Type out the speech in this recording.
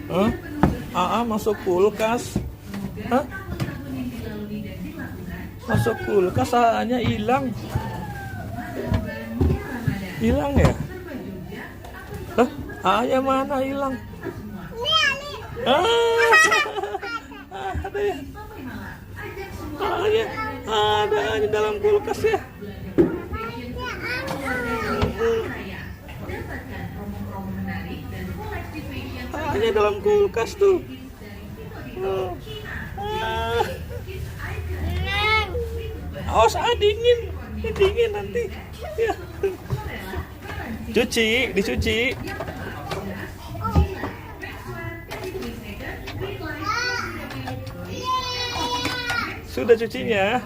Hah? Masuk kulkas. Hah? Masuk kulkas, Anya hilang. Hilang ya? Hah? Anya mana hilang? Ada ya? Ada dalam kulkas ya? Hanya dalam kulkas tuh. Awas, dingin. Ini dingin nanti. Ya. Dicuci. Sudah cucinya.